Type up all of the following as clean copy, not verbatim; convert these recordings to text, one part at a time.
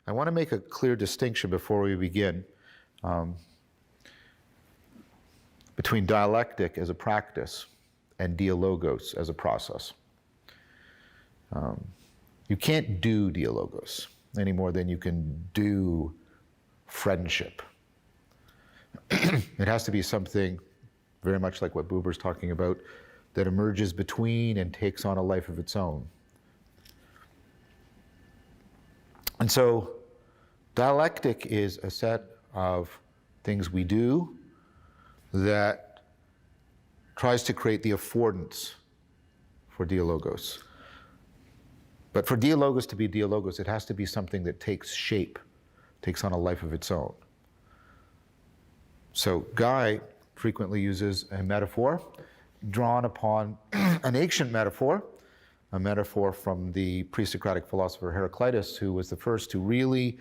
I want to make a clear distinction before we begin between dialectic as a practice and dialogos as a process. You can't do dialogos any more than you can do friendship. It has to be something very much like what Buber's talking about, that emerges between and takes on a life of its own. And so dialectic is a set of things we do that tries to create the affordance for dialogos. But for dialogos to be dialogos, it has to be something that takes shape, takes on a life of its own. So Guy frequently uses a metaphor drawn upon an ancient metaphor, a metaphor from the pre-Socratic philosopher Heraclitus, who was the first to really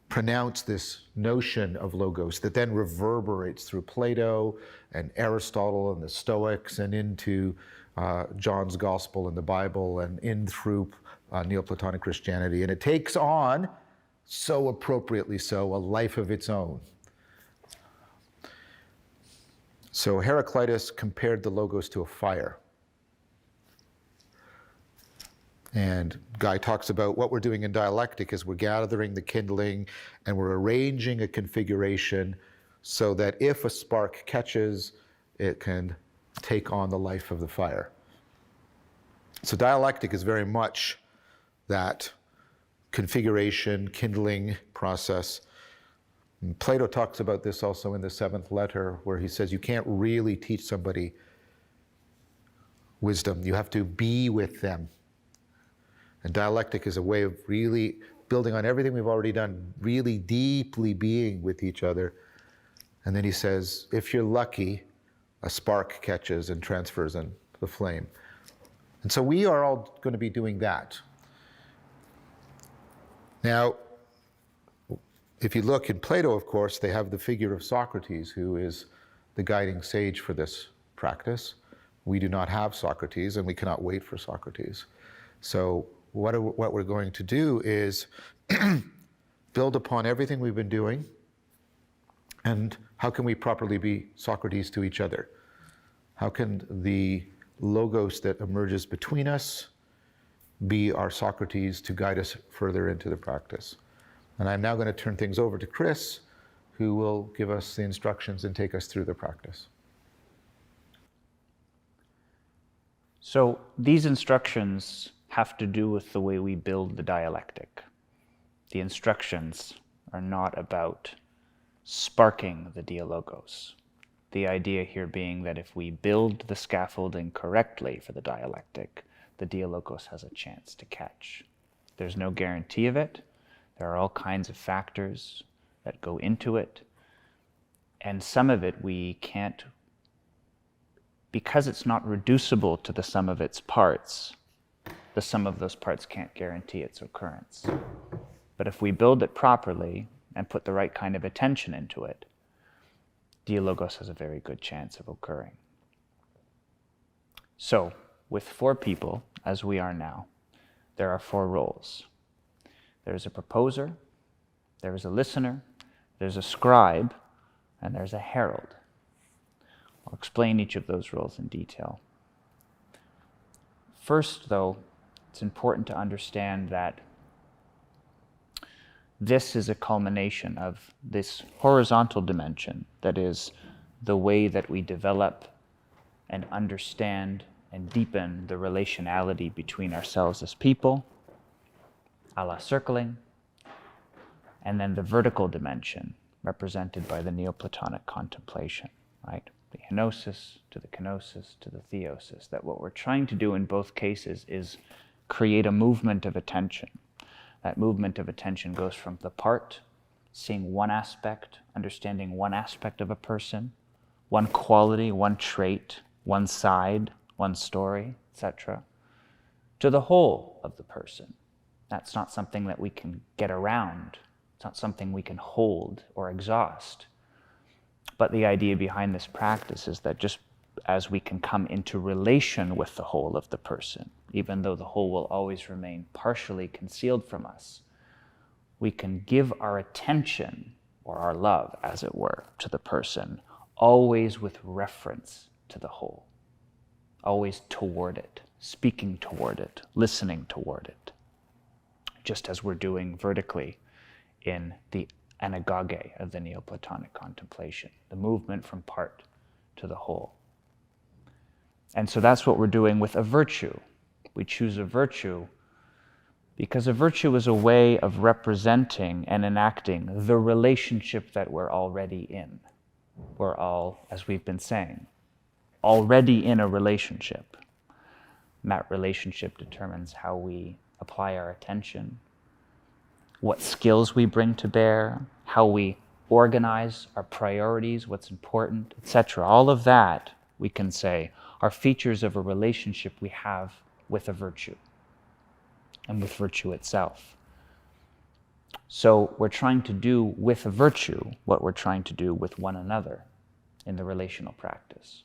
pronounce this notion of logos that then reverberates through Plato and Aristotle and the Stoics and into John's Gospel and the Bible and in through Neoplatonic Christianity. And it takes on, so appropriately so, a life of its own. So Heraclitus compared the logos to a fire. And Guy talks about what we're doing in dialectic is we're gathering the kindling and we're arranging a configuration so that if a spark catches, it can take on the life of the fire. So dialectic is very much that configuration, kindling process. And Plato talks about this also in the 7th letter, where he says you can't really teach somebody wisdom. You have to be with them. And dialectic is a way of really building on everything we've already done, really deeply being with each other. And then he says, if you're lucky, a spark catches and transfers in the flame. And so we are all going to be doing that. Now, if you look in Plato, of course, they have the figure of Socrates, who is the guiding sage for this practice. We do not have Socrates, and we cannot wait for Socrates. So what we're going to do is build upon everything we've been doing, and how can we properly be Socrates to each other? How can the logos that emerges between us be our Socrates to guide us further into the practice? And I'm now going to turn things over to Chris, who will give us the instructions and take us through the practice. So these instructions have to do with the way we build the dialectic. The instructions are not about sparking the dialogos. The idea here being that if we build the scaffolding correctly for the dialogos has a chance to catch. There's no guarantee of it. There are all kinds of factors that go into it. And some of it we can't, because it's not reducible to the sum of its parts, the sum of those parts can't guarantee its occurrence. But if we build it properly and put the right kind of attention into it, dialogos has a very good chance of occurring. So, with 4 people, as we are now, there are 4 roles. There's a proposer, there's a listener, there's a scribe, and there's a herald. I'll explain each of those roles in detail. First, though, it's important to understand that this is a culmination of this horizontal dimension, that is, the way that we develop and understand and deepen the relationality between ourselves as people, a la circling, and then the vertical dimension, represented by the Neoplatonic contemplation, right? The henosis to the kenosis to the theosis, that what we're trying to do in both cases is create a movement of attention. That movement of attention goes from the part, seeing one aspect, understanding one aspect of a person, one quality, one trait, one side, one story, etc., to the whole of the person. That's not something that we can get around. It's not something we can hold or exhaust. But the idea behind this practice is that just as we can come into relation with the whole of the person, even though the whole will always remain partially concealed from us, we can give our attention, or our love, as it were, to the person, always with reference to the whole, always toward it, speaking toward it, listening toward it, just as we're doing vertically in the anagoge of the Neoplatonic contemplation, the movement from part to the whole. And so that's what we're doing with a virtue. We choose a virtue because a virtue is a way of representing and enacting the relationship that we're already in. We're all, as we've been saying, already in a relationship. And that relationship determines how we apply our attention, what skills we bring to bear, how we organize our priorities, what's important, etc. All of that, we can say, are features of a relationship we have with a virtue and with virtue itself. So we're trying to do with a virtue what we're trying to do with one another in the relational practice,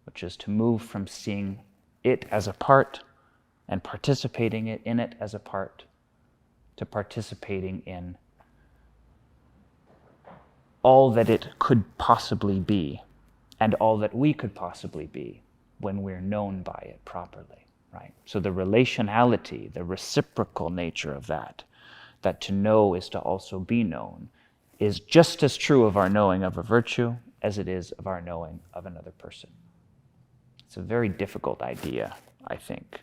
which is to move from seeing it as a part and participating in it as a part to participating in all that it could possibly be and all that we could possibly be when we're known by it properly, right? So the relationality, the reciprocal nature of that to know is to also be known, is just as true of our knowing of a virtue as it is of our knowing of another person. It's a very difficult idea, I think.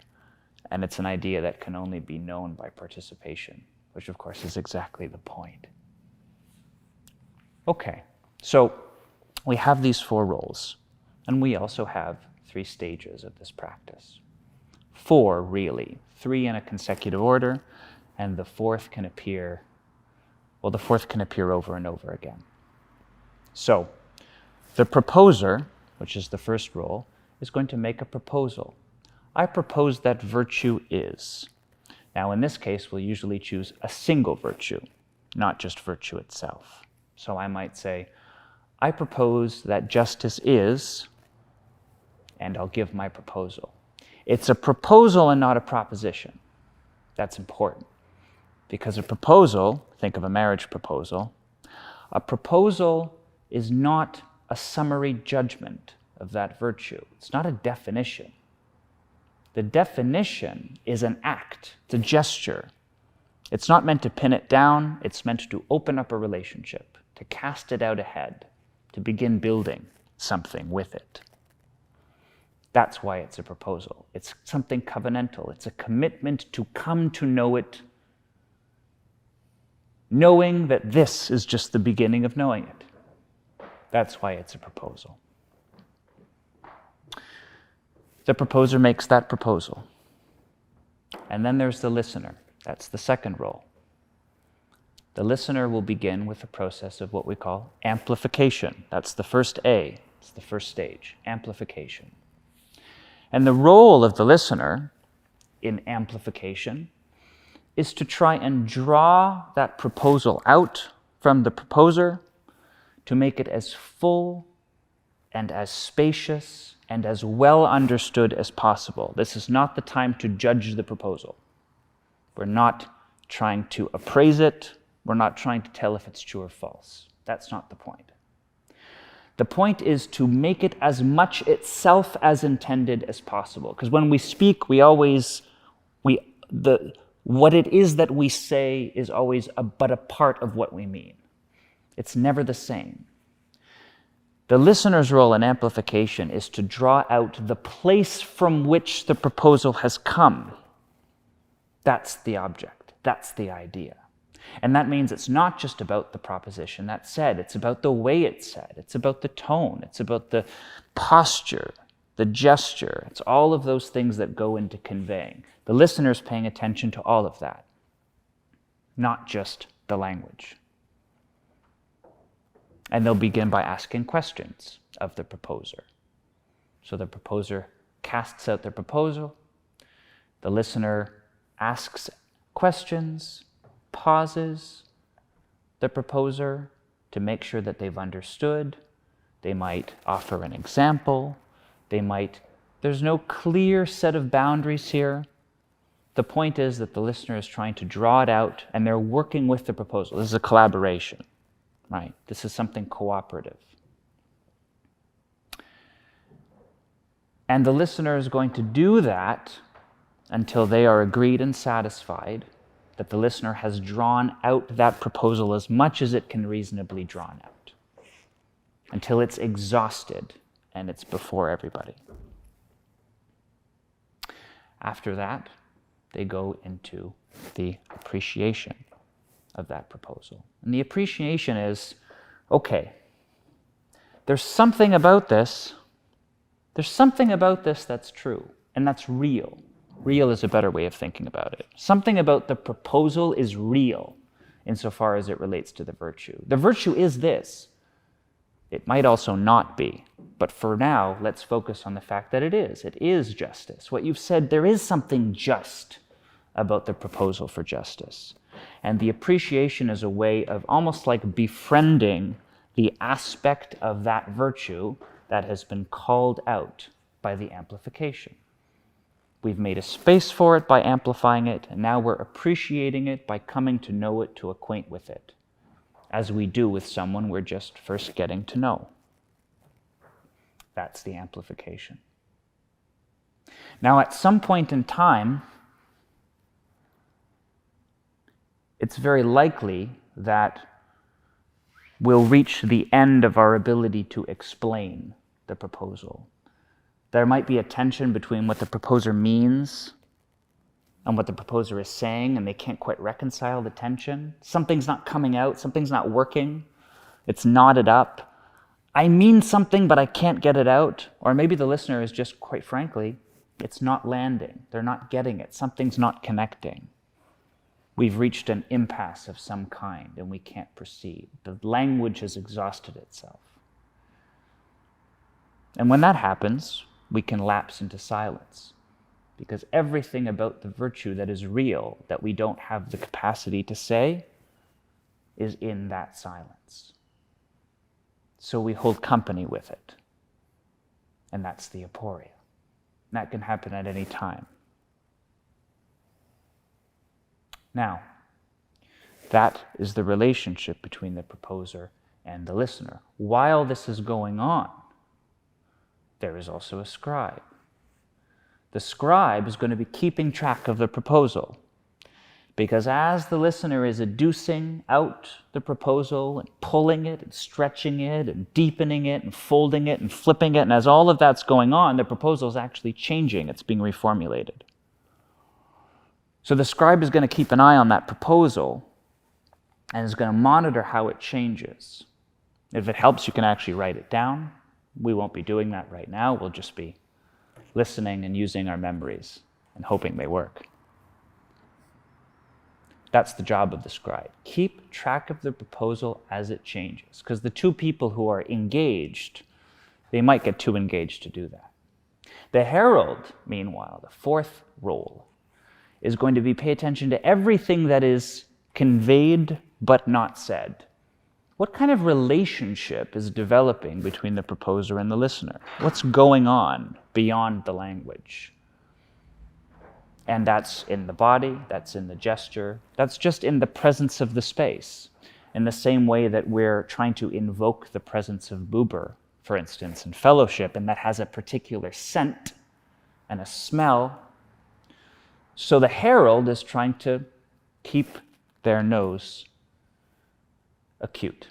And it's an idea that can only be known by participation, which of course is exactly the point. Okay, so we have these 4 roles, and we also have 3 stages of this practice. 4, really. 3 in a consecutive order, and the fourth can appear over and over again. So, the proposer, which is the first role, is going to make a proposal. I propose that virtue is. Now, in this case, we'll usually choose a single virtue, not just virtue itself. So I might say, I propose that justice is, and I'll give my proposal. It's a proposal and not a proposition. That's important. Because a proposal, think of a marriage proposal, a proposal is not a summary judgment of that virtue. It's not a definition. The definition is an act, it's a gesture. It's not meant to pin it down, it's meant to open up a relationship, to cast it out ahead, to begin building something with it. That's why it's a proposal. It's something covenantal. It's a commitment to come to know it, knowing that this is just the beginning of knowing it. That's why it's a proposal. The proposer makes that proposal. And then there's the listener. That's the second role. The listener will begin with the process of what we call amplification. That's the first A. It's the first stage, amplification. And the role of the listener in amplification is to try and draw that proposal out from the proposer to make it as full and as spacious and as well understood as possible. This is not the time to judge the proposal. We're not trying to appraise it. We're not trying to tell if it's true or false. That's not the point. The point is to make it as much itself as intended as possible. Because when we speak, what it is that we say is always but a part of what we mean. It's never the same. The listener's role in amplification is to draw out the place from which the proposal has come. That's the object. That's the idea. And that means it's not just about the proposition that's said. It's about the way it's said. It's about the tone. It's about the posture, the gesture. It's all of those things that go into conveying. The listener's paying attention to all of that, not just the language. And they'll begin by asking questions of the proposer. So the proposer casts out their proposal. The listener asks questions, pauses the proposer to make sure that they've understood. They might offer an example. There's no clear set of boundaries here. the point is that the listener is trying to draw it out, and they're working with the proposal. This is a collaboration, right? This is something cooperative. And the listener is going to do that until they are agreed and satisfied that the listener has drawn out that proposal as much as it can reasonably drawn out, until it's exhausted and it's before everybody. After that, they go into the appreciation of that proposal. And the appreciation is, okay, there's something about this that's true, and that's real. Real is a better way of thinking about it. Something about the proposal is real insofar as it relates to the virtue. The virtue is this. It might also not be, but for now, let's focus on the fact that it is. It is justice. What you've said, there is something just about the proposal for justice. And the appreciation is a way of almost like befriending the aspect of that virtue that has been called out by the amplification. We've made a space for it by amplifying it, and now we're appreciating it by coming to know it, to acquaint with it, as we do with someone we're just first getting to know. That's the amplification. Now, at some point in time, it's very likely that we'll reach the end of our ability to explain the proposal. There might be a tension between what the proposer means and what the proposer is saying, and they can't quite reconcile the tension. Something's not coming out, something's not working, it's knotted up. I mean something, but I can't get it out. Or maybe the listener is just, quite frankly, it's not landing. They're not getting it. Something's not connecting. We've reached an impasse of some kind, and we can't proceed. The language has exhausted itself. And when that happens, we can lapse into silence, because everything about the virtue that is real, that we don't have the capacity to say, is in that silence. So we hold company with it. And that's the aporia. And that can happen at any time. Now, that is the relationship between the proposer and the listener. While this is going on, there is also a scribe. The scribe is going to be keeping track of the proposal, because as the listener is adducing out the proposal and pulling it and stretching it and deepening it and folding it and flipping it, and as all of that's going on, the proposal is actually changing. It's being reformulated. So the scribe is going to keep an eye on that proposal and is going to monitor how it changes. If it helps, you can actually write it down. We won't be doing that right now. We'll just be listening and using our memories and hoping they work. That's the job of the scribe. Keep track of the proposal as it changes, because the two people who are engaged, they might get too engaged to do that. The herald, meanwhile, the fourth role, is going to be pay attention to everything that is conveyed but not said. What kind of relationship is developing between the proposer and the listener? What's going on beyond the language? And that's in the body, that's in the gesture, that's just in the presence of the space. In the same way that we're trying to invoke the presence of Buber, for instance, in fellowship, and that has a particular scent and a smell. So the herald is trying to keep their nose acute.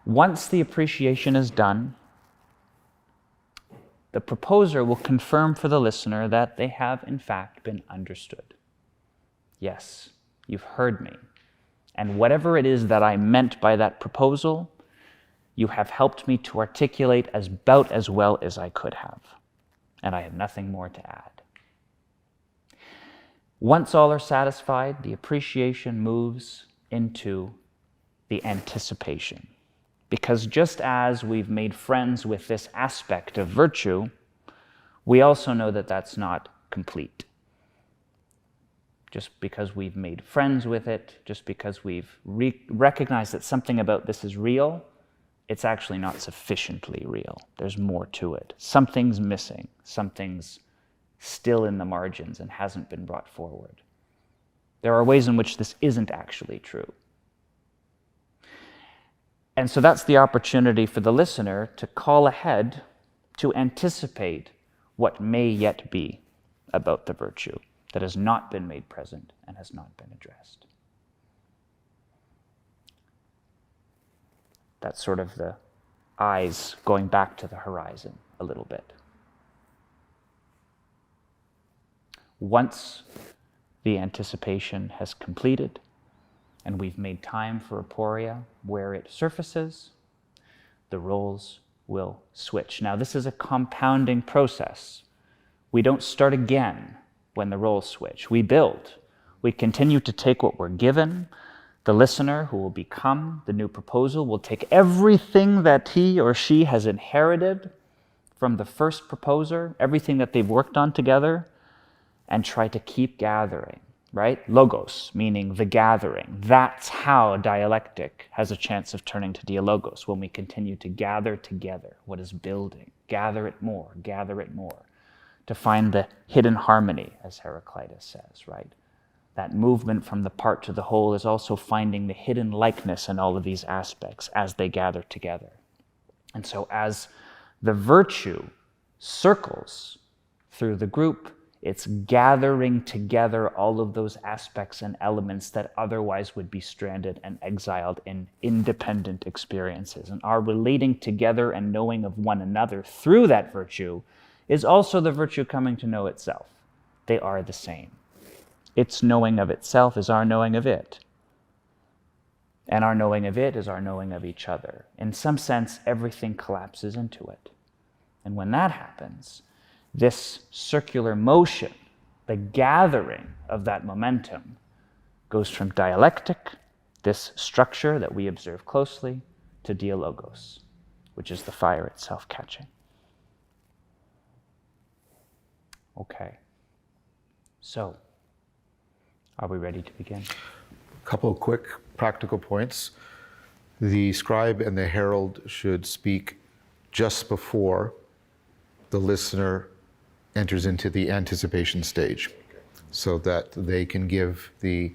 Once the appreciation is done, the proposer will confirm for the listener that they have in fact been understood. Yes, you've heard me. And whatever it is that I meant by that proposal, you have helped me to articulate about as well as I could have. And I have nothing more to add. Once all are satisfied, the appreciation moves into the anticipation. Because just as we've made friends with this aspect of virtue, we also know that that's not complete. Just because we've made friends with it, just because we've recognized that something about this is real, it's actually not sufficiently real. There's more to it. Something's missing. Something's still in the margins and hasn't been brought forward. There are ways in which this isn't actually true. And so that's the opportunity for the listener to call ahead, to anticipate what may yet be about the virtue that has not been made present and has not been addressed. That's sort of the eyes going back to the horizon a little bit. Once the anticipation has completed and we've made time for aporia where it surfaces, the roles will switch. Now, this is a compounding process. We don't start again when the roles switch. We build. We continue to take what we're given. The listener, who will become the new proposal, will take everything that he or she has inherited from the first proposer, everything that they've worked on together, and try to keep gathering, right? Logos, meaning the gathering. That's how dialectic has a chance of turning to dialogos, when we continue to gather together what is building. Gather it more, to find the hidden harmony, as Heraclitus says, right? That movement from the part to the whole is also finding the hidden likeness in all of these aspects as they gather together. And so as the virtue circles through the group, it's gathering together all of those aspects and elements that otherwise would be stranded and exiled in independent experiences. And our relating together and knowing of one another through that virtue is also the virtue coming to know itself. They are the same. Its knowing of itself is our knowing of it. And our knowing of it is our knowing of each other. In some sense, everything collapses into it. And when that happens, this circular motion, the gathering of that momentum, goes from dialectic, this structure that we observe closely, to dialogos, which is the fire itself catching. Okay. So, are we ready to begin? A couple of quick practical points. The scribe and the herald should speak just before the listener enters into the anticipation stage, so that they can give the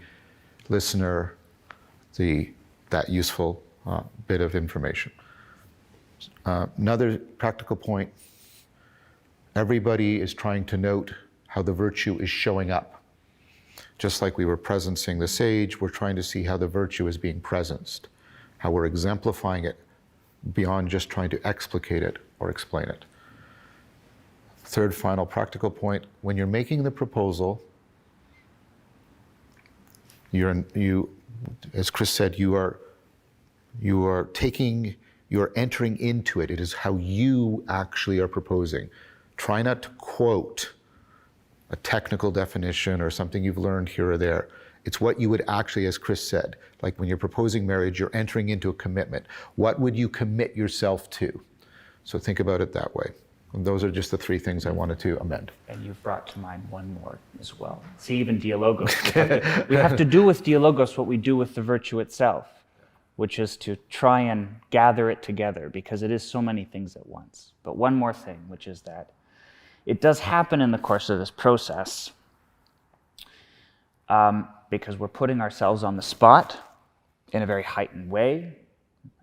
listener that useful bit of information. Another practical point, everybody is trying to note how the virtue is showing up. Just like we were presencing the sage, we're trying to see how the virtue is being presenced, how we're exemplifying it beyond just trying to explicate it or explain it. Third, final practical point, when you're making the proposal, as Chris said, you are entering into it. It is how you actually are proposing. Try not to quote a technical definition or something you've learned here or there. It's what you would actually, as Chris said, like when you're proposing marriage, you're entering into a commitment. What would you commit yourself to? So think about it that way. And those are just the three things I wanted to amend. And you've brought to mind one more as well. See, even dialogos. We have to do with dialogos what we do with the virtue itself, which is to try and gather it together, because it is so many things at once. But one more thing, which is that it does happen in the course of this process, because we're putting ourselves on the spot in a very heightened way.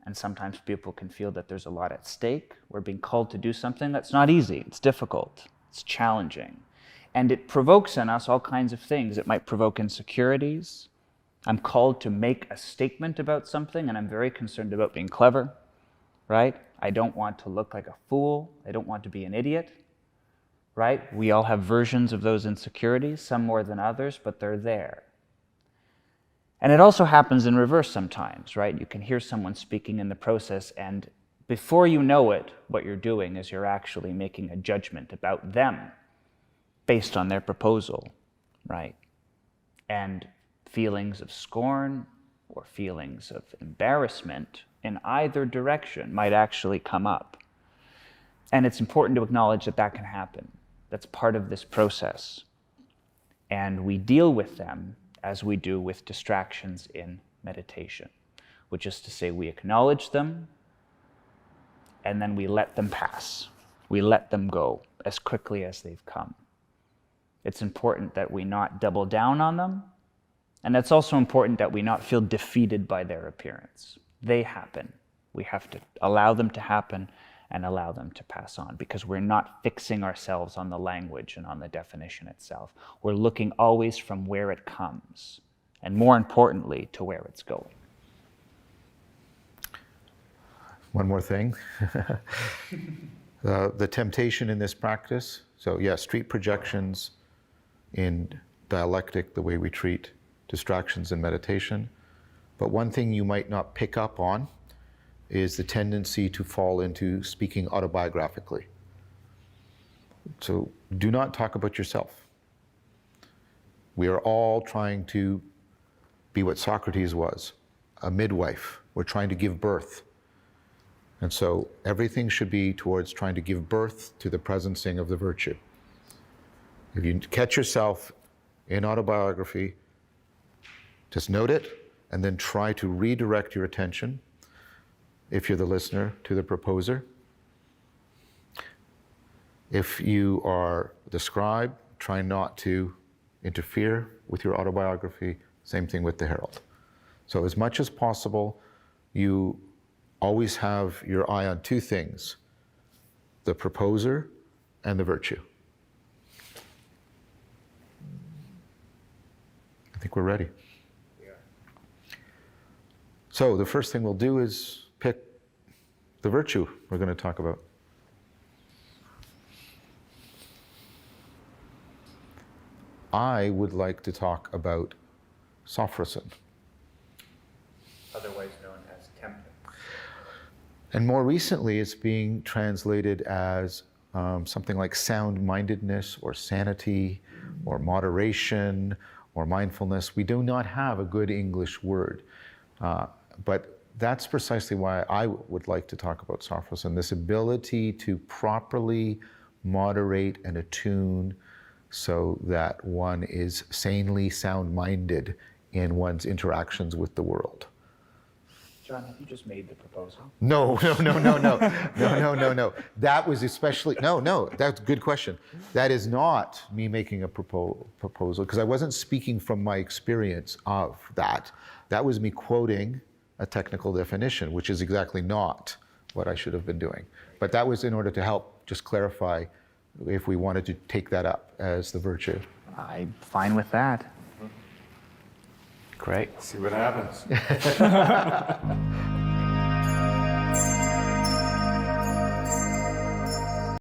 And sometimes people can feel that there's a lot at stake. We're being called to do something that's not easy. It's difficult. It's challenging. And it provokes in us all kinds of things. It might provoke insecurities. I'm called to make a statement about something, and I'm very concerned about being clever, right? I don't want to look like a fool. I don't want to be an idiot, right? We all have versions of those insecurities, some more than others, but they're there. And it also happens in reverse sometimes, right? You can hear someone speaking in the process, and before you know it, what you're doing is you're actually making a judgment about them based on their proposal, right? And feelings of scorn or feelings of embarrassment in either direction might actually come up. And it's important to acknowledge that that can happen. That's part of this process. And we deal with them as we do with distractions in meditation, which is to say we acknowledge them and then we let them pass. We let them go as quickly as they've come. It's important that we not double down on them. And it's also important that we not feel defeated by their appearance. They happen. We have to allow them to happen and allow them to pass on, because we're not fixing ourselves on the language and on the definition itself. We're looking always from where it comes, and more importantly, to where it's going. One more thing. The temptation in this practice, so yeah, street projections in dialectic, the way we treat distractions in meditation. But one thing you might not pick up on is the tendency to fall into speaking autobiographically. So do not talk about yourself. We are all trying to be what Socrates was, a midwife. We're trying to give birth. And so everything should be towards trying to give birth to the presencing of the virtue. If you catch yourself in autobiography, just note it and then try to redirect your attention, if you're the listener, to the proposer. If you are the scribe, try not to interfere with your autobiography. Same thing with the herald. So as much as possible, you always have your eye on two things: the proposer and the virtue. I think we're ready. Yeah. So the first thing we'll do is pick the virtue we're going to talk about. I would like to talk about Sophrosyn. Otherwise known as temperance. And more recently, it's being translated as something like sound-mindedness or sanity or moderation or mindfulness. We do not have a good English word. But that's precisely why I would like to talk about Sophrosyn, this ability to properly moderate and attune so that one is sanely sound-minded in one's interactions with the world. John, have you just made the proposal? No. That was especially, that's a good question. That is not me making a proposal, because I wasn't speaking from my experience of that. That was me quoting a technical definition, which is exactly not what I should have been doing. But that was in order to help just clarify if we wanted to take that up as the virtue. I'm fine with that. Great. See what happens.